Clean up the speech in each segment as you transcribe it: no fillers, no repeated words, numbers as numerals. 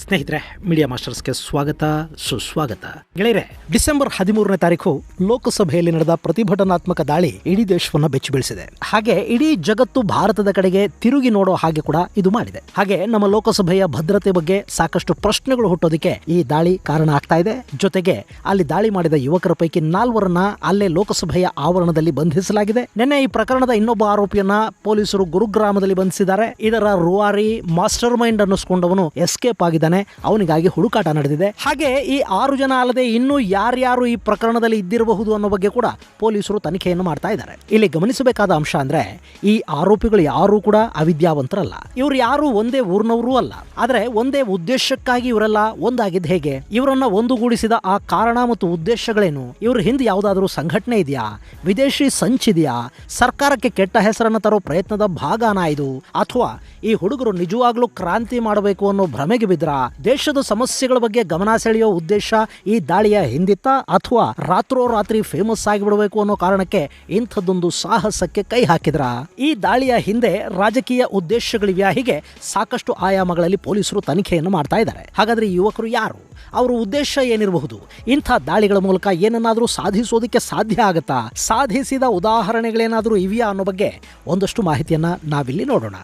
ಸ್ನೇಹಿತರೆ, ಮೀಡಿಯಾ ಮಾಸ್ಟರ್ಸ್ಗೆ ಸ್ವಾಗತ, ಸುಸ್ವಾಗತ. ಗೆಳೆಯರೆ, ಡಿಸೆಂಬರ್ 13ನೇ ತಾರೀಕು ಲೋಕಸಭೆಯಲ್ಲಿ ನಡೆದ ಪ್ರತಿಭಟನಾತ್ಮಕ ದಾಳಿ ಇಡೀ ದೇಶವನ್ನ ಬೆಚ್ಚಿ ಬೀಳಿಸಿದೆ. ಹಾಗೆ ಇಡೀ ಜಗತ್ತು ಭಾರತದ ಕಡೆಗೆ ತಿರುಗಿ ನೋಡೋ ಹಾಗೆ ಕೂಡ ಇದು ಮಾಡಿದೆ. ಹಾಗೆ ನಮ್ಮ ಲೋಕಸಭೆಯ ಭದ್ರತೆ ಬಗ್ಗೆ ಸಾಕಷ್ಟು ಪ್ರಶ್ನೆಗಳು ಹುಟ್ಟೋದಕ್ಕೆ ಈ ದಾಳಿ ಕಾರಣ ಆಗ್ತಾ ಇದೆ. ಜೊತೆಗೆ ಅಲ್ಲಿ ದಾಳಿ ಮಾಡಿದ ಯುವಕರ ಪೈಕಿ 4ರನ್ನ ಅಲ್ಲೇ ಲೋಕಸಭೆಯ ಆವರಣದಲ್ಲಿ ಬಂಧಿಸಲಾಗಿದೆ. ನಿನ್ನೆ ಈ ಪ್ರಕರಣದ ಇನ್ನೊಬ್ಬ ಆರೋಪಿಯನ್ನ ಪೊಲೀಸರು ಗುರುಗ್ರಾಮದಲ್ಲಿ ಬಂಧಿಸಿದ್ದಾರೆ. ಇದರ ರೂವಾರಿ ಮಾಸ್ಟರ್ ಮೈಂಡ್ ಅನ್ನಿಸ್ಕೊಂಡವನು ಎಸ್ಕೇಪ್ ಆಗಿದ್ದಾನೆ. ಅವನಿಗಾಗಿ ಹುಡುಕಾಟ ನಡೆದಿದೆ. ಹಾಗೆ ಈ 6 ಜನ ಅಲ್ಲದೆ ಇನ್ನೂ ಯಾರ್ಯಾರು ಈ ಪ್ರಕರಣದಲ್ಲಿ ಇದ್ದಿರಬಹುದು ಅನ್ನೋ ಬಗ್ಗೆ ಕೂಡ ಪೊಲೀಸರು ತನಿಖೆಯನ್ನು ಮಾಡ್ತಾ ಇದ್ದಾರೆ. ಇಲ್ಲಿ ಗಮನಿಸಬೇಕಾದ ಅಂಶ ಅಂದ್ರೆ, ಈ ಆರೋಪಿಗಳು ಯಾರು ಕೂಡ ಅವಿದ್ಯಾವಂತರಲ್ಲ. ಇವ್ರು ಯಾರು ಒಂದೇ ಊರಿನವರು ಅಲ್ಲ. ಆದ್ರೆ ಒಂದೇ ಉದ್ದೇಶಕ್ಕಾಗಿ ಇವರೆಲ್ಲ ಒಂದಾಗಿದ್ದು ಹೇಗೆ? ಇವರನ್ನ ಒಂದುಗೂಡಿಸಿದ ಆ ಕಾರಣ ಮತ್ತು ಉದ್ದೇಶಗಳೇನು? ಇವ್ರ ಹಿಂದೆ ಯಾವುದಾದ್ರೂ ಸಂಘಟನೆ ಇದೆಯಾ? ವಿದೇಶಿ ಸಂಚಿದೆಯಾ? ಸರ್ಕಾರಕ್ಕೆ ಕೆಟ್ಟ ಹೆಸರನ್ನು ತರೋ ಪ್ರಯತ್ನದ ಭಾಗನಾ ಇದು? ಅಥವಾ ಈ ಹುಡುಗರು ನಿಜವಾಗ್ಲೂ ಕ್ರಾಂತಿ ಮಾಡಬೇಕು ಅನ್ನೋ ಭ್ರಮೆಗೆ ಬಿದ್ರ? ದೇಶದ ಸಮಸ್ಯೆಗಳ ಬಗ್ಗೆ ಗಮನ ಸೆಳೆಯೋ ಉದ್ದೇಶ ಈ ದಾಳಿಯ ಹಿಂದಿತ್ತ? ಅಥವಾ ರಾತ್ರೋರಾತ್ರಿ ಫೇಮಸ್ ಆಗಿಬಿಡಬೇಕು ಅನ್ನೋ ಕಾರಣಕ್ಕೆ ಇಂಥದ್ದೊಂದು ಸಾಹಸಕ್ಕೆ ಕೈ ಹಾಕಿದ್ರ? ಈ ದಾಳಿಯ ಹಿಂದೆ ರಾಜಕೀಯ ಉದ್ದೇಶಗಳಿವ್ಯಾ? ಹೀಗೆ ಸಾಕಷ್ಟು ಆಯಾಮಗಳಲ್ಲಿ ಪೊಲೀಸರು ತನಿಖೆಯನ್ನು ಮಾಡ್ತಾ ಇದ್ದಾರೆ. ಹಾಗಾದ್ರೆ ಈ ಯುವಕರು ಯಾರು? ಅವರ ಉದ್ದೇಶ ಏನಿರಬಹುದು? ಇಂಥ ದಾಳಿಗಳ ಮೂಲಕ ಏನನ್ನಾದ್ರೂ ಸಾಧಿಸೋದಕ್ಕೆ ಸಾಧ್ಯ ಆಗತ್ತಾ? ಸಾಧಿಸಿದ ಉದಾಹರಣೆಗಳೇನಾದ್ರೂ ಇವೆಯಾ ಅನ್ನೋ ಬಗ್ಗೆ ಒಂದಷ್ಟು ಮಾಹಿತಿಯನ್ನ ನಾವಿಲ್ಲಿ ನೋಡೋಣ.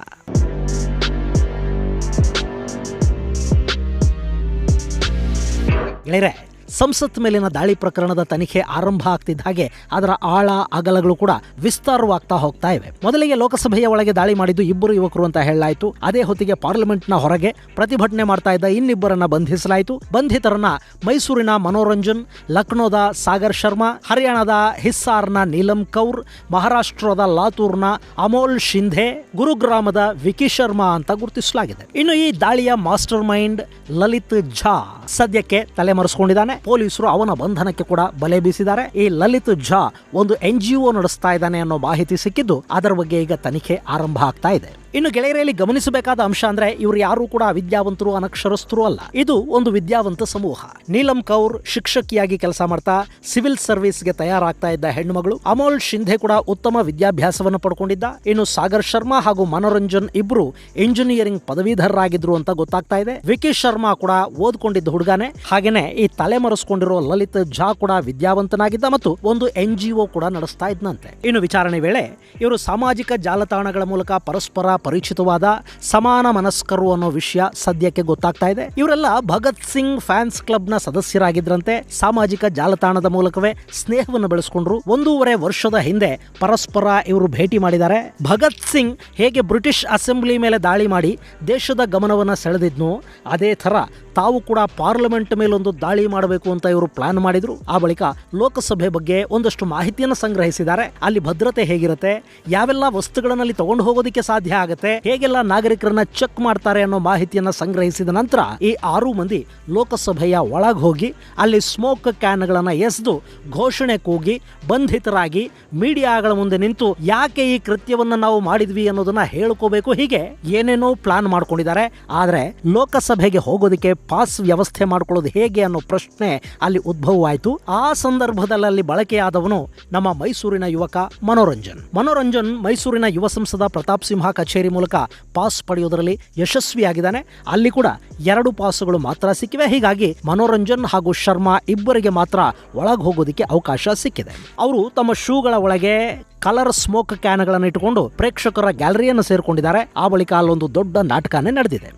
ಗೆಳೆಯರೆ, ಸಂಸತ್ ಮೇಲಿನ ದಾಳಿ ಪ್ರಕರಣದ ತನಿಖೆ ಆರಂಭ ಆಗ್ತಿದ್ದ ಹಾಗೆ ಅದರ ಆಳ ಅಗಲಗಳು ಕೂಡ ವಿಸ್ತಾರವಾಗ್ತಾ ಹೋಗ್ತಾ ಇವೆ. ಮೊದಲಿಗೆ ಲೋಕಸಭೆಯ ಒಳಗೆ ದಾಳಿ ಮಾಡಿದ್ದು 2 ಯುವಕರು ಅಂತ ಹೇಳಲಾಯಿತು. ಅದೇ ಹೊತ್ತಿಗೆ ಪಾರ್ಲಿಮೆಂಟ್ನ ಹೊರಗೆ ಪ್ರತಿಭಟನೆ ಮಾಡ್ತಾ ಇದ್ದ ಇನ್ನಿಬ್ಬರನ್ನ ಬಂಧಿಸಲಾಯಿತು. ಬಂಧಿತರನ್ನ ಮೈಸೂರಿನ ಮನೋರಂಜನ್, ಲಕ್ನೋದ ಸಾಗರ್ ಶರ್ಮಾ, ಹರಿಯಾಣದ ಹಿಸ್ಸಾರ್ನ ನೀಲಂ ಕೌರ್, ಮಹಾರಾಷ್ಟ್ರದ ಲಾತೂರ್ನ ಅಮೋಲ್ ಶಿಂಧೆ, ಗುರುಗ್ರಾಮದ ವಿಕಿ ಶರ್ಮಾ ಅಂತ ಗುರುತಿಸಲಾಗಿದೆ. ಇನ್ನು ಈ ದಾಳಿಯ ಮಾಸ್ಟರ್ ಮೈಂಡ್ ಲಲಿತ್ ಝಾ ಸದ್ಯಕ್ಕೆ ತಲೆಮರೆಸಿಕೊಂಡಿದ್ದಾನೆ. ಪೊಲೀಸರು ಅವನ ಬಂಧನಕ್ಕೆ ಕೂಡ ಬಲೆ ಬೀಸಿದ್ದಾರೆ. ಈ ಲಲಿತ್ ಝಾ ಒಂದು NGO ನಡೆಸ್ತಾ ಇದ್ದಾನೆ ಅನ್ನೋ ಮಾಹಿತಿ ಸಿಕ್ಕಿದ್ದು, ಅದರ ಬಗ್ಗೆ ಈಗ ತನಿಖೆ ಆರಂಭ ಆಗ್ತಾ ಇದೆ. ಇನ್ನು ಗೆಳೆಯರಲ್ಲಿ ಗಮನಿಸಬೇಕಾದ ಅಂಶ ಅಂದ್ರೆ, ಇವರು ಯಾರು ಕೂಡ ಅವಿದ್ಯಾವಂತರು, ಅನಕ್ಷರಸ್ಥರು ಅಲ್ಲ. ಇದು ಒಂದು ವಿದ್ಯಾವಂತ ಸಮೂಹ. ನೀಲಂ ಕೌರ್ ಶಿಕ್ಷಕಿಯಾಗಿ ಕೆಲಸ ಮಾಡ್ತಾ ಸಿವಿಲ್ ಸರ್ವಿಸ್ಗೆ ತಯಾರಾಗ್ತಾ ಇದ್ದ ಹೆಣ್ಣುಮಗಳು. ಅಮೋಲ್ ಶಿಂಧೆ ಕೂಡ ಉತ್ತಮ ವಿದ್ಯಾಭ್ಯಾಸವನ್ನು ಪಡ್ಕೊಂಡಿದ್ದ. ಇನ್ನು ಸಾಗರ್ ಶರ್ಮಾ ಹಾಗೂ ಮನೋರಂಜನ್ ಇಬ್ರು ಇಂಜಿನಿಯರಿಂಗ್ ಪದವೀಧರರಾಗಿದ್ರು ಅಂತ ಗೊತ್ತಾಗ್ತಾ ಇದೆ. ವಿಕಿ ಶರ್ಮಾ ಕೂಡ ಓದ್ಕೊಂಡಿದ್ದ ಹುಡುಗಾನೆ. ಹಾಗೇನೆ ಈ ತಲೆಮರೆಸಿಕೊಂಡಿರೋ ಲಲಿತ್ ಝಾ ಕೂಡ ವಿದ್ಯಾವಂತನಾಗಿದ್ದ ಮತ್ತು ಒಂದು NGO ಕೂಡ ನಡೆಸ್ತಾ ಇದ್ನಂತೆ. ಇನ್ನು ವಿಚಾರಣೆ ವೇಳೆ ಇವರು ಸಾಮಾಜಿಕ ಜಾಲತಾಣಗಳ ಮೂಲಕ ಪರಸ್ಪರ ಪರಿಚಿತವಾದ ಸಮಾನ ಮನಸ್ಕರು ಅನ್ನೋ ವಿಷಯ ಸದ್ಯಕ್ಕೆ ಗೊತ್ತಾಗ್ತಾ ಇದೆ. ಇವರೆಲ್ಲ ಭಗತ್ ಸಿಂಗ್ ಫ್ಯಾನ್ಸ್ ಕ್ಲಬ್ ನ ಸದಸ್ಯರಾಗಿದ್ರಂತೆ. ಸಾಮಾಜಿಕ ಜಾಲತಾಣದ ಮೂಲಕವೇ ಸ್ನೇಹವನ್ನು ಬೆಳೆಸಿಕೊಂಡ್ರು. 1.5 ವರ್ಷದ ಹಿಂದೆ ಪರಸ್ಪರ ಇವರು ಭೇಟಿ ಮಾಡಿದ್ದಾರೆ. ಭಗತ್ ಸಿಂಗ್ ಹೇಗೆ ಬ್ರಿಟಿಷ್ ಅಸೆಂಬ್ಲಿ ಮೇಲೆ ದಾಳಿ ಮಾಡಿ ದೇಶದ ಗಮನವನ್ನು ಸೆಳೆದಿದ್ನು, ಅದೇ ತರ ತಾವು ಕೂಡ ಪಾರ್ಲಿಮೆಂಟ್ ಮೇಲೊಂದು ದಾಳಿ ಮಾಡಬೇಕು ಅಂತ ಇವರು ಪ್ಲಾನ್ ಮಾಡಿದ್ರು. ಆ ಬಳಿಕ ಲೋಕಸಭೆ ಬಗ್ಗೆ ಒಂದಷ್ಟು ಮಾಹಿತಿಯನ್ನು ಸಂಗ್ರಹಿಸಿದ್ದಾರೆ. ಅಲ್ಲಿ ಭದ್ರತೆ ಹೇಗಿರುತ್ತೆ, ಯಾವೆಲ್ಲ ವಸ್ತುಗಳನ್ನ ಅಲ್ಲಿ ತಗೊಂಡು ಹೋಗೋದಕ್ಕೆ ಸಾಧ್ಯ ಆಗುತ್ತೆ, ಹೇಗೆಲ್ಲ ನಾಗರಿಕರನ್ನ ಚೆಕ್ ಮಾಡ್ತಾರೆ ಅನ್ನೋ ಮಾಹಿತಿಯನ್ನ ಸಂಗ್ರಹಿಸಿದ ನಂತರ ಈ 6 ಮಂದಿ ಲೋಕಸಭೆಯ ಒಳಗೆ ಹೋಗಿ ಅಲ್ಲಿ ಸ್ಮೋಕ್ ಕ್ಯಾನ್ಗಳನ್ನ ಎಸೆದು ಘೋಷಣೆ ಕೂಗಿ ಬಂಧಿತರಾಗಿ ಮೀಡಿಯಾಗಳ ಮುಂದೆ ನಿಂತು ಯಾಕೆ ಈ ಕೃತ್ಯವನ್ನ ನಾವು ಮಾಡಿದ್ವಿ ಅನ್ನೋದನ್ನ ಹೇಳ್ಕೋಬೇಕು. ಹೀಗೆ ಏನೇನೋ ಪ್ಲಾನ್ ಮಾಡ್ಕೊಂಡಿದ್ದಾರೆ. ಆದ್ರೆ ಲೋಕಸಭೆಗೆ ಹೋಗೋದಕ್ಕೆ ಪಾಸ್ ವ್ಯವಸ್ಥೆ ಮಾಡ್ಕೊಳ್ಳೋದು ಹೇಗೆ ಅನ್ನೋ ಪ್ರಶ್ನೆ ಅಲ್ಲಿ ಉದ್ಭವವಾಯಿತು. ಆ ಸಂದರ್ಭದಲ್ಲಿ ಅಲ್ಲಿ ಬಳಕೆಯಾದವನು ನಮ್ಮ ಮೈಸೂರಿನ ಯುವಕ ಮನೋರಂಜನ್ ಮೈಸೂರಿನ ಯುವ ಸಂಸದ ಪ್ರತಾಪ್ ಸಿಂಹ ಕಚೇರಿ ಮೂಲಕ ಪಾಸ್ ಪಡೆಯೋದರಲ್ಲಿ ಯಶಸ್ವಿಯಾಗಿದ್ದಾನೆ. ಅಲ್ಲಿ ಕೂಡ 2 ಪಾಸ್ಗಳು ಮಾತ್ರ ಸಿಕ್ಕಿವೆ. ಹೀಗಾಗಿ ಮನೋರಂಜನ್ ಹಾಗೂ ಶರ್ಮಾ ಇಬ್ಬರಿಗೆ ಮಾತ್ರ ಒಳಗೆ ಹೋಗೋದಕ್ಕೆ ಅವಕಾಶ ಸಿಕ್ಕಿದೆ. ಅವರು ತಮ್ಮ ಶೂಗಳ ಒಳಗೆ ಕಲರ್ ಸ್ಮೋಕ್ ಕ್ಯಾನ್ಗಳನ್ನು ಇಟ್ಟುಕೊಂಡು ಪ್ರೇಕ್ಷಕರ ಗ್ಯಾಲರಿಯನ್ನು ಸೇರ್ಕೊಂಡಿದ್ದಾರೆ. ಆ ಬಳಿಕ ಅಲ್ಲೊಂದು ದೊಡ್ಡ ನಾಟಕನೇ ನಡೆದಿದೆ.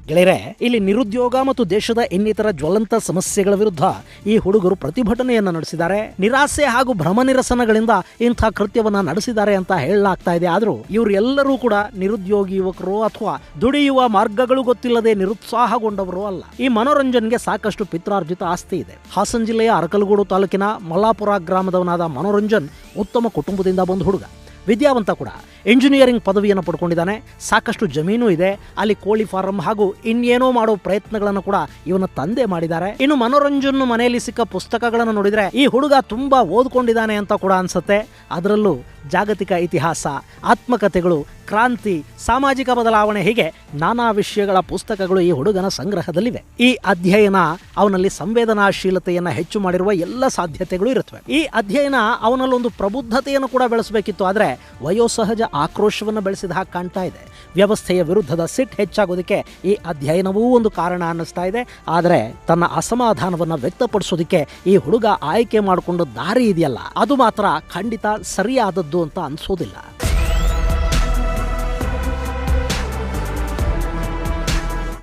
ಗೆಳೆಯರೆ, ಇಲ್ಲಿ ನಿರುದ್ಯೋಗ ಮತ್ತು ದೇಶದ ಇನ್ನಿತರ ಜ್ವಲಂತ ಸಮಸ್ಯೆಗಳ ವಿರುದ್ಧ ಈ ಹುಡುಗರು ಪ್ರತಿಭಟನೆಯನ್ನು ನಡೆಸಿದ್ದಾರೆ. ನಿರಾಸೆ ಹಾಗೂ ಭ್ರಮನಿರಸನಗಳಿಂದ ಇಂಥ ಕೃತ್ಯವನ್ನ ನಡೆಸಿದ್ದಾರೆ ಅಂತ ಹೇಳಲಾಗ್ತಾ ಇದೆ. ಆದರೂ ಇವರು ಎಲ್ಲರೂ ಕೂಡ ನಿರುದ್ಯೋಗಿ ಯುವಕರು ಅಥವಾ ದುಡಿಯುವ ಮಾರ್ಗಗಳು ಗೊತ್ತಿಲ್ಲದೆ ನಿರುತ್ಸಾಹಗೊಂಡವರು ಅಲ್ಲ. ಈ ಮನೋರಂಜನ್ಗೆ ಸಾಕಷ್ಟು ಪಿತ್ರಾರ್ಜಿತ ಆಸ್ತಿ ಇದೆ. ಹಾಸನ ಜಿಲ್ಲೆಯ ಅರಕಲಗೂಡು ತಾಲೂಕಿನ ಮಲ್ಲಾಪುರ ಗ್ರಾಮದವನಾದ ಮನೋರಂಜನ್ ಉತ್ತಮ ಕುಟುಂಬದಿಂದ ಬಂದ ಹುಡುಗ. ವಿದ್ಯಾವಂತ ಕೂಡ. ಇಂಜಿನಿಯರಿಂಗ್ ಪದವಿಯನ್ನು ಪಡ್ಕೊಂಡಿದ್ದಾನೆ. ಸಾಕಷ್ಟು ಜಮೀನು ಇದೆ. ಅಲ್ಲಿ ಕೋಳಿ ಫಾರಂ ಹಾಗೂ ಇನ್ನೇನೋ ಮಾಡೋ ಪ್ರಯತ್ನಗಳನ್ನು ಕೂಡ ಇವನ ತಂದೆ ಮಾಡಿದ್ದಾರೆ. ಇನ್ನು ಮನೋರಂಜನ್ ಮನೆಯಲ್ಲಿ ಸಿಕ್ಕ ಪುಸ್ತಕಗಳನ್ನು ನೋಡಿದ್ರೆ ಈ ಹುಡುಗ ತುಂಬಾ ಓದ್ಕೊಂಡಿದ್ದಾನೆ ಅಂತ ಕೂಡ ಅನ್ಸುತ್ತೆ. ಅದರಲ್ಲೂ ಜಾಗತಿಕ ಇತಿಹಾಸ, ಆತ್ಮಕಥೆಗಳು, ಕ್ರಾಂತಿ, ಸಾಮಾಜಿಕ ಬದಲಾವಣೆ, ಹೀಗೆ ನಾನಾ ವಿಷಯಗಳ ಪುಸ್ತಕಗಳು ಈ ಹುಡುಗನ ಸಂಗ್ರಹದಲ್ಲಿವೆ. ಈ ಅಧ್ಯಯನ ಅವನಲ್ಲಿ ಸಂವೇದನಾಶೀಲತೆಯನ್ನು ಹೆಚ್ಚು ಮಾಡಿರುವ ಎಲ್ಲ ಸಾಧ್ಯತೆಗಳು ಇರುತ್ತವೆ. ಈ ಅಧ್ಯಯನ ಅವನಲ್ಲೊಂದು ಪ್ರಬುದ್ಧತೆಯನ್ನು ಕೂಡ ಬೆಳೆಸಬೇಕಿತ್ತು, ಆದರೆ ವಯೋಸಹಜ ಆಕ್ರೋಶವನ್ನು ಬೆಳೆಸಿದ ಹಾಗೆ ಕಾಣ್ತಾ ಇದೆ. ವ್ಯವಸ್ಥೆಯ ವಿರುದ್ಧದ ಸಿಟ್ಟು ಹೆಚ್ಚಾಗೋದಕ್ಕೆ ಈ ಅಧ್ಯಯನವೂ ಒಂದು ಕಾರಣ ಅನ್ನಿಸ್ತಾ ಇದೆ. ಆದರೆ ತನ್ನ ಅಸಮಾಧಾನವನ್ನು ವ್ಯಕ್ತಪಡಿಸೋದಕ್ಕೆ ಈ ಹುಡುಗ ಆಯ್ಕೆ ಮಾಡಿಕೊಂಡ ದಾರಿ ಇದೆಯಲ್ಲ, ಅದು ಮಾತ್ರ ಖಂಡಿತ ಸರಿಯಾದದ್ದು ಅಂತ ಅನ್ಸೋದಿಲ್ಲ.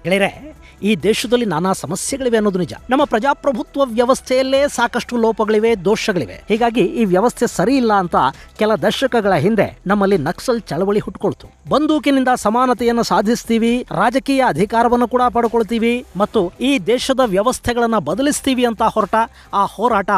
ಗೆಳೆಯರೆ, ಈ ದೇಶದಲ್ಲಿ ನಾನಾ ಸಮಸ್ಯೆಗಳಿವೆ ಅನ್ನೋದು ನಿಜ. ನಮ್ಮ ಪ್ರಜಾಪ್ರಭುತ್ವ ವ್ಯವಸ್ಥೆಯಲ್ಲೇ ಸಾಕಷ್ಟು ಲೋಪಗಳಿವೆ, ದೋಷಗಳಿವೆ. ಹೀಗಾಗಿ ಈ ವ್ಯವಸ್ಥೆ ಸರಿ ಇಲ್ಲ ಅಂತ ಕೆಲ ದಶಕಗಳ ಹಿಂದೆ ನಮ್ಮಲ್ಲಿ ನಕ್ಸಲ್ ಚಳವಳಿ ಹುಟ್ಟುಕೊಳ್ತು. ಬಂದೂಕಿನಿಂದ ಸಮಾನತೆಯನ್ನು ಸಾಧಿಸ್ತೀವಿ, ರಾಜಕೀಯ ಅಧಿಕಾರವನ್ನು ಕೂಡ ಪಡ್ಕೊಳ್ತೀವಿ ಮತ್ತು ಈ ದೇಶದ ವ್ಯವಸ್ಥೆಗಳನ್ನು ಬದಲಿಸ್ತೀವಿ ಅಂತ ಹೊರಟ ಆ ಹೋರಾಟ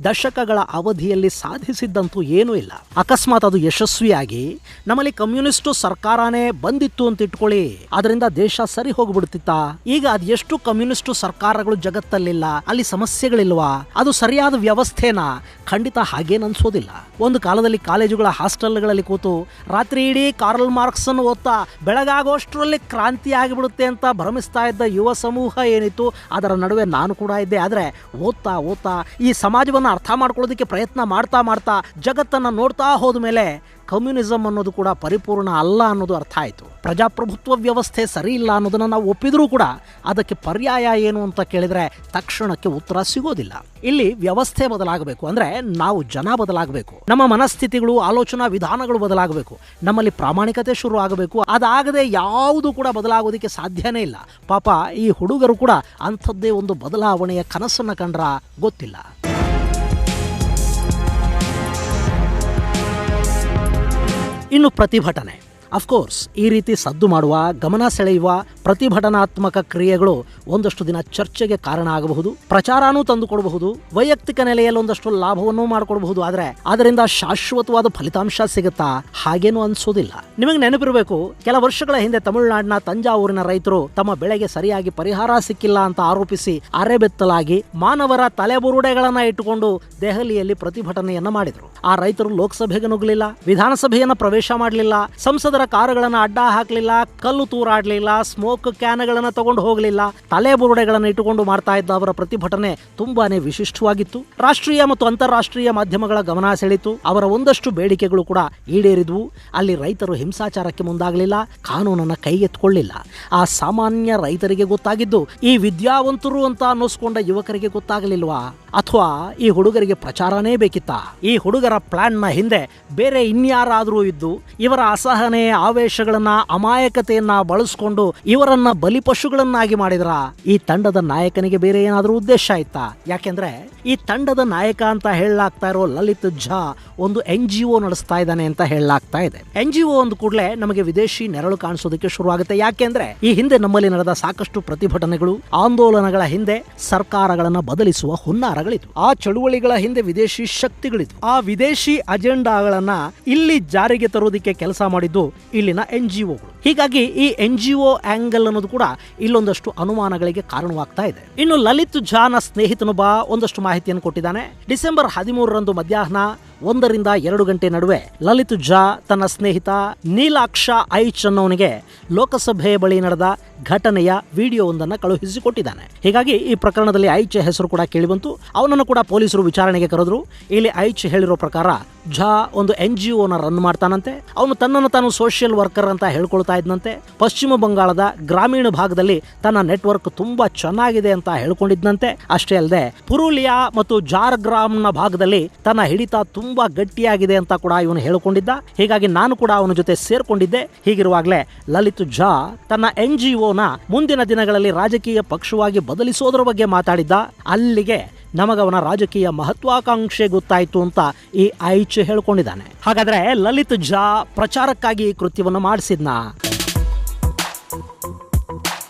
ದಶಕಗಳ ಅವಧಿಯಲ್ಲಿ ಸಾಧಿಸಿದ್ದಂತೂ ಏನೂ ಇಲ್ಲ. ಅಕಸ್ಮಾತ್ ಅದು ಯಶಸ್ವಿಯಾಗಿ ನಮ್ಮಲ್ಲಿ ಕಮ್ಯುನಿಸ್ಟು ಸರ್ಕಾರನೇ ಬಂದಿತ್ತು ಅಂತ ಇಟ್ಕೊಳ್ಳಿ, ಅದರಿಂದ ದೇಶ ಸರಿ ಹೋಗ್ಬಿಡ್ತಿತ್ತಾ? ಈಗ ಎಷ್ಟು ಕಮ್ಯುನಿಸ್ಟು ಸರ್ಕಾರಗಳು ಜಗತ್ತಲ್ಲಿಲ್ಲ, ಅಲ್ಲಿ ಸಮಸ್ಯೆಗಳಿಲ್ವಾ? ಅದು ಸರಿಯಾದ ವ್ಯವಸ್ಥೆನಾ? ಖಂಡಿತ ಹಾಗೇನು ಅನ್ಸೋದಿಲ್ಲ. ಒಂದು ಕಾಲದಲ್ಲಿ ಕಾಲೇಜುಗಳ ಹಾಸ್ಟೆಲ್ಗಳಲ್ಲಿ ಕೂತು ರಾತ್ರಿ ಇಡೀ ಕಾರ್ಲ್ ಮಾರ್ಕ್ಸ್ ಅನ್ನು ಓದ್ತಾ ಬೆಳಗಾಗೋಷ್ಟರಲ್ಲಿ ಕ್ರಾಂತಿ ಆಗಿಬಿಡುತ್ತೆ ಅಂತ ಭ್ರಮಿಸ್ತಾ ಇದ್ದ ಯುವ ಸಮೂಹ ಏನಿತ್ತು, ಅದರ ನಡುವೆ ನಾನು ಕೂಡ ಇದ್ದೆ. ಆದರೆ ಓದ್ತಾ ಓದ್ತಾ ಈ ಸಮಾಜವನ್ನು ಅರ್ಥ ಮಾಡ್ಕೊಳ್ಳೋದಕ್ಕೆ ಪ್ರಯತ್ನ ಮಾಡ್ತಾ ಮಾಡ್ತಾ ಜಗತ್ತನ್ನು ನೋಡ್ತಾ ಹೋದ ಮೇಲೆ ಕಮ್ಯುನಿಸಂ ಅನ್ನೋದು ಕೂಡ ಪರಿಪೂರ್ಣ ಅಲ್ಲ ಅನ್ನೋದು ಅರ್ಥ ಆಯಿತು. ಪ್ರಜಾಪ್ರಭುತ್ವ ವ್ಯವಸ್ಥೆ ಸರಿ ಇಲ್ಲ ಅನ್ನೋದನ್ನು ನಾವು ಒಪ್ಪಿದ್ರೂ ಕೂಡ ಅದಕ್ಕೆ ಪರ್ಯಾಯ ಏನು ಅಂತ ಕೇಳಿದರೆ ತಕ್ಷಣಕ್ಕೆ ಉತ್ತರ ಸಿಗೋದಿಲ್ಲ. ಇಲ್ಲಿ ವ್ಯವಸ್ಥೆ ಬದಲಾಗಬೇಕು, ಅಂದರೆ ನಾವು ಜನ ಬದಲಾಗಬೇಕು, ನಮ್ಮ ಮನಸ್ಥಿತಿಗಳು, ಆಲೋಚನಾ ವಿಧಾನಗಳು ಬದಲಾಗಬೇಕು, ನಮ್ಮಲ್ಲಿ ಪ್ರಾಮಾಣಿಕತೆ ಶುರು ಆಗಬೇಕು. ಅದಾಗದೆ ಯಾವುದು ಕೂಡ ಬದಲಾಗೋದಕ್ಕೆ ಸಾಧ್ಯನೇ ಇಲ್ಲ. ಪಾಪ ಈ ಹುಡುಗರು ಕೂಡ ಅಂಥದ್ದೇ ಒಂದು ಬದಲಾವಣೆಯ ಕನಸನ್ನು ಕಂಡ್ರ ಗೊತ್ತಿಲ್ಲ. ಇನ್ನು ಪ್ರತಿಭಟನೆ, ಅಫ್ಕೋರ್ಸ್ ಈ ರೀತಿ ಸದ್ದು ಮಾಡುವ, ಗಮನ ಸೆಳೆಯುವ ಪ್ರತಿಭಟನಾತ್ಮಕ ಕ್ರಿಯೆಗಳು ಒಂದಷ್ಟು ದಿನ ಚರ್ಚೆಗೆ ಕಾರಣ ಆಗಬಹುದು, ಪ್ರಚಾರನೂ ತಂದುಕೊಡಬಹುದು, ವೈಯಕ್ತಿಕ ನೆಲೆಯಲ್ಲಿ ಒಂದಷ್ಟು ಲಾಭವನ್ನೂ ಮಾಡಿಕೊಡಬಹುದು. ಆದರೆ ಅದರಿಂದ ಶಾಶ್ವತವಾದ ಫಲಿತಾಂಶ ಸಿಗುತ್ತಾ? ಹಾಗೇನೂ ಅನ್ಸೋದಿಲ್ಲ. ನಿಮಗೆ ನೆನಪಿರಬೇಕು, ಕೆಲ ವರ್ಷಗಳ ಹಿಂದೆ ತಮಿಳುನಾಡಿನ ತಂಜಾವೂರಿನ ರೈತರು ತಮ್ಮ ಬೆಳೆಗೆ ಸರಿಯಾಗಿ ಪರಿಹಾರ ಸಿಕ್ಕಿಲ್ಲ ಅಂತ ಆರೋಪಿಸಿ ಅರೆಬೆತ್ತಲಾಗಿ ಮಾನವರ ತಲೆಬುರುಡೆಗಳನ್ನ ಇಟ್ಟುಕೊಂಡು ದೆಹಲಿಯಲ್ಲಿ ಪ್ರತಿಭಟನೆಯನ್ನ ಮಾಡಿದರು. ಆ ರೈತರು ಲೋಕಸಭೆಗೆ ನುಗ್ಗಲಿಲ್ಲ, ವಿಧಾನಸಭೆಯನ್ನು ಪ್ರವೇಶ ಮಾಡಲಿಲ್ಲ, ಸಂಸದರ ಕಾರುಗಳನ್ನು ಅಡ್ಡ ಹಾಕಲಿಲ್ಲ, ಕಲ್ಲು ತೂರಾಡಲಿಲ್ಲ, ಸ್ಮೋಕ್ ಕ್ಯಾನ್ಗಳನ್ನು ತಗೊಂಡು ಹೋಗಲಿಲ್ಲ. ತಲೆಬುರುಡೆಗಳನ್ನು ಇಟ್ಟುಕೊಂಡು ಮಾಡ್ತಾ ಇದ್ದ ಅವರ ಪ್ರತಿಭಟನೆ ತುಂಬಾನೇ ವಿಶಿಷ್ಟವಾಗಿತ್ತು. ರಾಷ್ಟ್ರೀಯ ಮತ್ತು ಅಂತಾರಾಷ್ಟ್ರೀಯ ಮಾಧ್ಯಮಗಳ ಗಮನ ಸೆಳೆಯಿತು. ಅವರ ಒಂದಷ್ಟು ಬೇಡಿಕೆಗಳು ಕೂಡ ಈಡೇರಿದ್ವು. ಅಲ್ಲಿ ರೈತರು ಹಿಂಸಾಚಾರಕ್ಕೆ ಮುಂದಾಗಲಿಲ್ಲ, ಕಾನೂನನ್ನು ಕೈಗೆತ್ತಿಕೊಳ್ಳಿಲ್ಲ. ಆ ಸಾಮಾನ್ಯ ರೈತರಿಗೆ ಗೊತ್ತಾಗಿದ್ದು ಈ ವಿದ್ಯಾವಂತರು ಅಂತ ಅನ್ನಿಸ್ಕೊಂಡ ಯುವಕರಿಗೆ ಗೊತ್ತಾಗಲಿಲ್ವಾ? ಅಥವಾ ಈ ಹುಡುಗರಿಗೆ ಪ್ರಚಾರನೇ ಬೇಕಿತ್ತಾ? ಈ ಹುಡುಗರ ಪ್ಲಾನ್ನ ಹಿಂದೆ ಬೇರೆ ಇನ್ಯಾರಾದರೂ ಇದ್ದು ಇವರ ಅಸಹನೆ, ಆವೇಶಗಳನ್ನ, ಅಮಾಯಕತೆಯನ್ನ ಬಳಸಿಕೊಂಡು ಇವರನ್ನ ಬಲಿಪಶುಗಳನ್ನಾಗಿ ಮಾಡಿದ್ರ? ಈ ತಂಡದ ನಾಯಕನಿಗೆ ಬೇರೆ ಏನಾದರೂ ಉದ್ದೇಶ ಆಯ್ತಾ? ಯಾಕೆಂದ್ರೆ ಈ ತಂಡದ ನಾಯಕ ಅಂತ ಹೇಳಲಾಗ್ತಾ ಇರೋ ಲಲಿತ್ ಝಾ ಒಂದು NGO ನಡೆಸ್ತಾ ಇದ್ದಾನೆ ಅಂತ ಹೇಳಲಾಗ್ತಾ ಇದೆ. NGO ಒಂದು ಕೂಡಲೇ ನಮಗೆ ವಿದೇಶಿ ನೆರಳು ಕಾಣಿಸೋದಕ್ಕೆ ಶುರು ಆಗುತ್ತೆ. ಯಾಕೆಂದ್ರೆ ಈ ಹಿಂದೆ ನಮ್ಮಲ್ಲಿ ನಡೆದ ಸಾಕಷ್ಟು ಪ್ರತಿಭಟನೆಗಳು, ಆಂದೋಲನಗಳ ಹಿಂದೆ ಸರ್ಕಾರಗಳನ್ನ ಬದಲಿಸುವ ಹುನ್ನಾರಗಳಿತ್ತು. ಆ ಚಳುವಳಿಗಳ ಹಿಂದೆ ವಿದೇಶಿ ಶಕ್ತಿಗಳಿತ್ತು. ಆ ವಿದೇಶಿ ಅಜೆಂಡಾಗಳನ್ನ ಇಲ್ಲಿ ಜಾರಿಗೆ ತರೋದಕ್ಕೆ ಕೆಲಸ ಮಾಡಿದ್ದು ಇಲ್ಲಿನ NGOಗಳು. ಹೀಗಾಗಿ ಈ NGO ಆಂಗಲ್ ಅನ್ನೋದು ಕೂಡ ಇಲ್ಲೊಂದಷ್ಟು ಅನುಮಾನಗಳಿಗೆ ಕಾರಣವಾಗ್ತಾ ಇದೆ. ಇನ್ನು ಲಲಿತ್ ಝಾನ ಸ್ನೇಹಿತನೊಬ್ಬ ಒಂದಷ್ಟು ಮಾಹಿತಿಯನ್ನು ಕೊಟ್ಟಿದ್ದಾನೆ. ಡಿಸೆಂಬರ್ 13ರಂದು ಮಧ್ಯಾಹ್ನ 1ರಿಂದ 2 ಗಂಟೆ ನಡುವೆ ಲಲಿತ್ ಝಾ ತನ್ನ ಸ್ನೇಹಿತ ನೀಲಾಕ್ಷ ಐಚ್ ಅನ್ನೋನಿಗೆ ಲೋಕಸಭೆ ಬಳಿ ನಡೆದ ಘಟನೆಯ ವಿಡಿಯೋವೊಂದನ್ನು ಕಳುಹಿಸಿಕೊಟ್ಟಿದ್ದಾನೆ. ಹೀಗಾಗಿ ಈ ಪ್ರಕರಣದಲ್ಲಿ ಐಚ್ ಹೆಸರು ಕೂಡ ಕೇಳಿಬಂತು. ಅವನನ್ನು ಕೂಡ ಪೊಲೀಸರು ವಿಚಾರಣೆಗೆ ಕರೆದ್ರು. ಇಲ್ಲಿ ಐಚ್ ಹೇಳಿರೋ ಪ್ರಕಾರ ಝಾ ಒಂದು NGOನ ರನ್ ಮಾಡ್ತಾನಂತೆ. ಅವನು ತನ್ನನ್ನು ತಾನು ಸೋಷಿಯಲ್ ವರ್ಕರ್ ಅಂತ ಹೇಳ್ಕೊಳ್ತಾ ಇದ್ನಂತೆ. ಪಶ್ಚಿಮ ಬಂಗಾಳದ ಗ್ರಾಮೀಣ ಭಾಗದಲ್ಲಿ ತನ್ನ ನೆಟ್ವರ್ಕ್ ತುಂಬಾ ಚೆನ್ನಾಗಿದೆ ಅಂತ ಹೇಳ್ಕೊಂಡಿದ್ನಂತೆ. ಅಷ್ಟೇ ಅಲ್ಲದೆ ಪುರುಲಿಯಾ ಮತ್ತು ಜಾರ್ಗ್ರಾಮ್ನ ಭಾಗದಲ್ಲಿ ತನ್ನ ಹಿಡಿತ ತುಂಬಾ ಗಟ್ಟಿಯಾಗಿದೆ ಅಂತ ಕೂಡ ಇವನು ಹೇಳಿಕೊಂಡಿದ್ದ. ಹೀಗಾಗಿ ನಾನು ಕೂಡ ಅವನ ಜೊತೆ ಸೇರ್ಕೊಂಡಿದ್ದೆ. ಹೀಗಿರುವಾಗಲೇ ಲಲಿತ್ ಝಾ ತನ್ನ NGOನ ಮುಂದಿನ ದಿನಗಳಲ್ಲಿ ರಾಜಕೀಯ ಪಕ್ಷವಾಗಿ ಬದಲಿಸೋದ್ರ ಬಗ್ಗೆ ಮಾತಾಡಿದ್ದ. ಅಲ್ಲಿಗೆ ನಮಗವನ ರಾಜಕೀಯ ಮಹತ್ವಾಕಾಂಕ್ಷೆ ಗೊತ್ತಾಯ್ತು ಅಂತ ಈ ಐಚ್ ಹೇಳ್ಕೊಂಡಿದ್ದಾನೆ. ಹಾಗಾದ್ರೆ ಲಲಿತ್ ಝಾ ಪ್ರಚಾರಕ್ಕಾಗಿ ಈ ಕೃತ್ಯವನ್ನು ಮಾಡಿಸಿದ್ನಾ?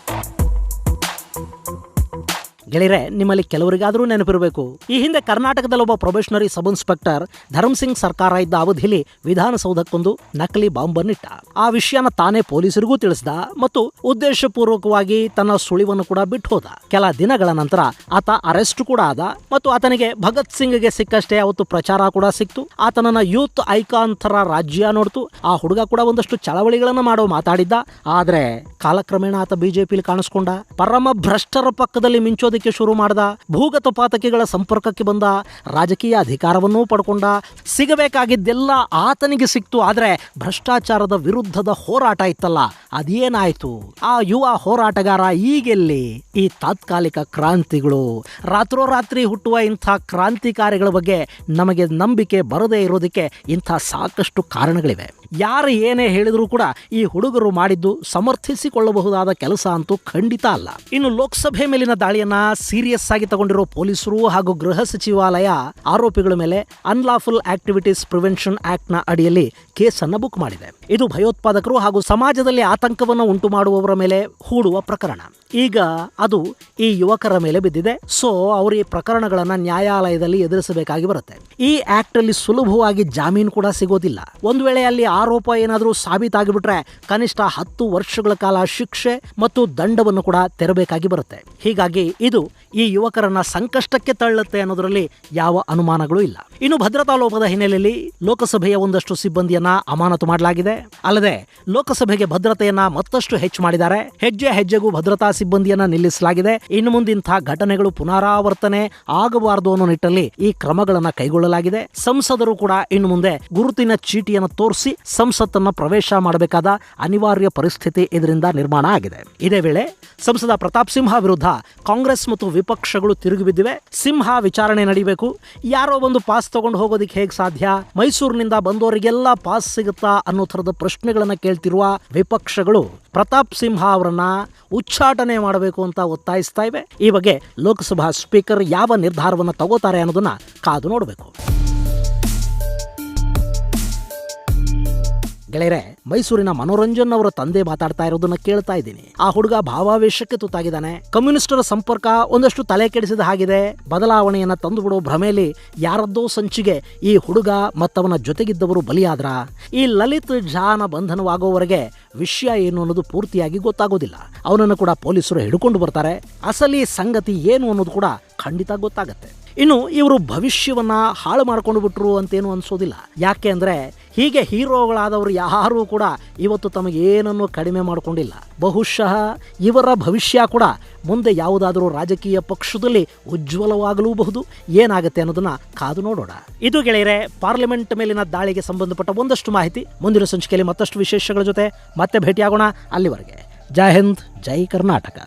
ಗೆಳೆಯರೆ, ನಿಮ್ಮಲ್ಲಿ ಕೆಲವರಿಗಾದರೂ ನೆನಪಿರಬೇಕು, ಈ ಹಿಂದೆ ಕರ್ನಾಟಕದಲ್ಲಿ ಒಬ್ಬ probationary sub inspector Dharam Singh ಸರ್ಕಾರ ಇದ್ದ ಅವಧಿಯಲ್ಲಿ ವಿಧಾನಸೌಧಕ್ಕೊಂದು ನಕಲಿ ಬಾಂಬ್ ಅನ್ನಿಟ್ಟ. ಆ ವಿಷಯನ ತಾನೇ ಪೊಲೀಸರಿಗೂ ತಿಳಿಸಿದ ಮತ್ತು ಉದ್ದೇಶಪೂರ್ವಕವಾಗಿ ತನ್ನ ಸುಳಿವನ್ನು ಕೂಡ ಬಿಟ್ಟು ಹೋದ. ಕೆಲ ದಿನಗಳ ನಂತರ ಆತ ಅರೆಸ್ಟ್ ಕೂಡ ಆದ ಮತ್ತು ಆತನಿಗೆ ಭಗತ್ ಸಿಂಗ್ಗೆ ಸಿಕ್ಕಷ್ಟೇ ಅವತ್ತು ಪ್ರಚಾರ ಕೂಡ ಸಿಕ್ತು. ಆತನನ್ನ ಯೂತ್ ಐಕಾನ್ ತರ ರಾಜ್ಯ ನೋಡ್ತು. ಆ ಹುಡುಗ ಕೂಡ ಒಂದಷ್ಟು ಚಳವಳಿಗಳನ್ನ ಮಾಡೋ ಮಾತಾಡಿದ್ದ. ಆದ್ರೆ ಕಾಲಕ್ರಮೇಣ ಆತ ಬಿಜೆಪಿಲಿ ಕಾಣಿಸ್ಕೊಂಡ, ಪರಮ ಭ್ರಷ್ಟರ ಪಕ್ಕದಲ್ಲಿ ಮಿಂಚೋದಕ್ಕೆ ಶುರು ಮಾಡ್ದ, ಭೂಗತ ಪಾತಕಿಗಳ ಸಂಪರ್ಕಕ್ಕೆ ಬಂದ, ರಾಜಕೀಯ ಅಧಿಕಾರವನ್ನೂ ಪಡ್ಕೊಂಡ. ಸಿಗಬೇಕಾಗಿದ್ದೆಲ್ಲ ಆತನಿಗೆ ಸಿಕ್ತು. ಆದ್ರೆ ಭ್ರಷ್ಟಾಚಾರದ ವಿರುದ್ಧದ ಹೋರಾಟ ಇತ್ತಲ್ಲ, ಅದೇನಾಯ್ತು? ಆ ಯುವ ಹೋರಾಟಗಾರ ಈಗೆಲ್ಲಿ? ಈ ತಾತ್ಕಾಲಿಕ ಕ್ರಾಂತಿಗಳು, ರಾತ್ರೋರಾತ್ರಿ ಹುಟ್ಟುವ ಇಂಥ ಕ್ರಾಂತಿಕಾರಿಗಳ ಬಗ್ಗೆ ನಮಗೆ ನಂಬಿಕೆ ಬರದೇ ಇರೋದಕ್ಕೆ ಇಂಥ ಸಾಕಷ್ಟು ಕಾರಣಗಳಿವೆ. ಯಾರು ಏನೇ ಹೇಳಿದರೂ ಕೂಡ ಈ ಹುಡುಗರು ಮಾಡಿದ್ದು ಸಮರ್ಥಿಸಿಕೊಳ್ಳಬಹುದಾದ ಕೆಲಸ ಅಂತೂ ಖಂಡಿತ ಅಲ್ಲ. ಇನ್ನು ಲೋಕಸಭೆ ಮೇಲಿನ ದಾಳಿಯನ್ನ ಸೀರಿಯಸ್ ಆಗಿ ತಗೊಂಡಿರೋ ಪೊಲೀಸರು ಹಾಗೂ ಗೃಹ ಸಚಿವಾಲಯ ಆರೋಪಿಗಳ ಮೇಲೆ ಅನ್ಲಾಫುಲ್ ಆಕ್ಟಿವಿಟೀಸ್ ಪ್ರಿವೆನ್ಷನ್ ಆಕ್ಟ್ ನ ಅಡಿಯಲ್ಲಿ ಕೇಸನ್ನು ಬುಕ್ ಮಾಡಿದೆ. ಇದು ಭಯೋತ್ಪಾದಕರು ಹಾಗೂ ಸಮಾಜದಲ್ಲಿ ಆತಂಕವನ್ನು ಉಂಟು ಮಾಡುವವರ ಮೇಲೆ ಹೂಡುವ ಪ್ರಕರಣ. ಈಗ ಅದು ಈ ಯುವಕರ ಮೇಲೆ ಬಿದ್ದಿದೆ. ಸೊ ಅವರು ಈ ಪ್ರಕರಣಗಳನ್ನ ನ್ಯಾಯಾಲಯದಲ್ಲಿ ಎದುರಿಸಬೇಕಾಗಿ ಬರುತ್ತೆ. ಈ ಆಕ್ಟ್ ಅಲ್ಲಿ ಸುಲಭವಾಗಿ ಜಾಮೀನು ಕೂಡ ಸಿಗೋದಿಲ್ಲ. ಒಂದು ವೇಳೆ ಅಲ್ಲಿ ಆರೋಪ ಏನಾದರೂ ಸಾಬೀತಾಗಿಬಿಟ್ರೆ ಕನಿಷ್ಠ 10 ವರ್ಷಗಳ ಕಾಲ ಶಿಕ್ಷೆ ಮತ್ತು ದಂಡವನ್ನು ಕೂಡ ತೆರಬೇಕಾಗಿ ಬರುತ್ತೆ. ಹೀಗಾಗಿ ಇದು ಈ ಯುವಕರನ್ನ ಸಂಕಷ್ಟಕ್ಕೆ ತಳ್ಳುತ್ತೆ ಅನ್ನೋದರಲ್ಲಿ ಯಾವ ಅನುಮಾನಗಳು ಇಲ್ಲ. ಇನ್ನು ಭದ್ರತಾ ಲೋಪದ ಹಿನ್ನೆಲೆಯಲ್ಲಿ ಲೋಕಸಭೆಯ ಒಂದಷ್ಟು ಸಿಬ್ಬಂದಿಯನ್ನ ಅಮಾನತು ಮಾಡಲಾಗಿದೆ. ಅಲ್ಲದೆ ಲೋಕಸಭೆಗೆ ಭದ್ರತೆಯನ್ನ ಮತ್ತಷ್ಟು ಹೆಚ್ಚು ಮಾಡಿದ್ದಾರೆ. ಹೆಜ್ಜೆ ಹೆಜ್ಜೆಗೂ ಭದ್ರತಾ ಸಿಬ್ಬಂದಿಯನ್ನ ನಿಲ್ಲಿಸಲಾಗಿದೆ. ಇನ್ನು ಮುಂದಿಂಥ ಘಟನೆಗಳು ಪುನರಾವರ್ತನೆ ಆಗಬಾರದು ಅನ್ನೋ ನಿಟ್ಟಲ್ಲಿ ಈ ಕ್ರಮಗಳನ್ನ ಕೈಗೊಳ್ಳಲಾಗಿದೆ. ಸಂಸದರು ಕೂಡ ಇನ್ನು ಮುಂದೆ ಗುರುತಿನ ಚೀಟಿಯನ್ನು ತೋರಿಸಿ ಸಂಸತ್ತನ್ನ ಪ್ರವೇಶ ಮಾಡಬೇಕಾದ ಅನಿವಾರ್ಯ ಪರಿಸ್ಥಿತಿ ಇದರಿಂದ ನಿರ್ಮಾಣ ಆಗಿದೆ. ಇದೇ ವೇಳೆ ಸಂಸದ ಪ್ರತಾಪ್ ಸಿಂಹ ವಿರುದ್ಧ ಕಾಂಗ್ರೆಸ್ ಮತ್ತು ವಿಪಕ್ಷಗಳು ತಿರುಗಿ ಬಿದ್ದಿವೆ. ಸಿಂಹ ವಿಚಾರಣೆ ನಡೀಬೇಕು, ಯಾರೋ ಒಂದು ಪಾಸ್ ತಗೊಂಡು ಹೋಗೋದಿಕ್ಕೆ ಹೇಗೆ ಸಾಧ್ಯ? ಮೈಸೂರಿನಿಂದ ಬಂದವರಿಗೆಲ್ಲ ಪಾಸ್ ಸಿಗುತ್ತಾ ಅನ್ನೋ ಥರದ ಪ್ರಶ್ನೆಗಳನ್ನ ಕೇಳ್ತಿರುವ ವಿಪಕ್ಷಗಳು ಪ್ರತಾಪ್ ಸಿಂಹ ಅವರನ್ನ ಉಚ್ಚಾಟನೆ ಮಾಡಬೇಕು ಅಂತ ಒತ್ತಾಯಿಸ್ತಾ ಇವೆ. ಈ ಬಗ್ಗೆ ಲೋಕಸಭಾ ಸ್ಪೀಕರ್ ಯಾವ ನಿರ್ಧಾರವನ್ನು ತಗೋತಾರೆ ಅನ್ನೋದನ್ನ ಕಾದು ನೋಡಬೇಕು. ಗೆಳೆಯರೆ, ಮೈಸೂರಿನ ಮನೋರಂಜನ್ ಅವರ ತಂದೆ ಮಾತಾಡ್ತಾ ಇರೋದನ್ನ ಕೇಳ್ತಾ ಇದ್ದೀನಿ. ಆ ಹುಡುಗ ಭಾವಾವೇಶಕ್ಕೆ ತುತ್ತಾಗಿದ್ದಾನೆ. ಕಮ್ಯುನಿಸ್ಟರ ಸಂಪರ್ಕ ಒಂದಷ್ಟು ತಲೆ ಕೆಡಿಸಿದ ಹಾಗಿದೆ. ಬದಲಾವಣೆಯನ್ನ ತಂದುಬಿಡೋ ಭ್ರಮೆಯಲ್ಲಿ ಯಾರದ್ದೋ ಸಂಚಿಗೆ ಈ ಹುಡುಗ ಮತ್ತವನ ಜೊತೆಗಿದ್ದವರು ಬಲಿಯಾದ್ರ. ಈ ಲಲಿತ್ ಝಾನ ಬಂಧನವಾಗೋವರೆಗೆ ವಿಷಯ ಏನು ಅನ್ನೋದು ಪೂರ್ತಿಯಾಗಿ ಗೊತ್ತಾಗೋದಿಲ್ಲ. ಅವನನ್ನು ಕೂಡ ಪೊಲೀಸರು ಹಿಡ್ಕೊಂಡು ಬರ್ತಾರೆ. ಅಸಲಿ ಸಂಗತಿ ಏನು ಅನ್ನೋದು ಕೂಡ ಖಂಡಿತ ಗೊತ್ತಾಗತ್ತೆ. ಇನ್ನು ಇವರು ಭವಿಷ್ಯವನ್ನ ಹಾಳು ಮಾಡ್ಕೊಂಡು ಬಿಟ್ರು ಅಂತೇನು ಅನ್ಸೋದಿಲ್ಲ. ಯಾಕೆ ಅಂದ್ರೆ ಹೀಗೆ ಹೀರೋಗಳಾದವರು ಯಾರೂ ಕೂಡ ಇವತ್ತು ತಮಗೇನನ್ನು ಕಡಿಮೆ ಮಾಡಿಕೊಂಡಿಲ್ಲ. ಬಹುಶಃ ಇವರ ಭವಿಷ್ಯ ಕೂಡ ಮುಂದೆ ಯಾವುದಾದರೂ ರಾಜಕೀಯ ಪಕ್ಷದಲ್ಲಿ ಉಜ್ವಲವಾಗಲೂಬಹುದು. ಏನಾಗುತ್ತೆ ಅನ್ನೋದನ್ನ ಕಾದು ನೋಡೋಣ. ಇದು ಗೆಳೆಯರೆ, ಪಾರ್ಲಿಮೆಂಟ್ ಮೇಲಿನ ದಾಳಿಗೆ ಸಂಬಂಧಪಟ್ಟ ಒಂದಷ್ಟು ಮಾಹಿತಿ. ಮುಂದಿನ ಸಂಚಿಕೆಯಲ್ಲಿ ಮತ್ತಷ್ಟು ವಿಶೇಷಗಳ ಜೊತೆ ಮತ್ತೆ ಭೇಟಿಯಾಗೋಣ. ಅಲ್ಲಿವರೆಗೆ ಜೈ ಹಿಂದ್, ಜೈ ಕರ್ನಾಟಕ.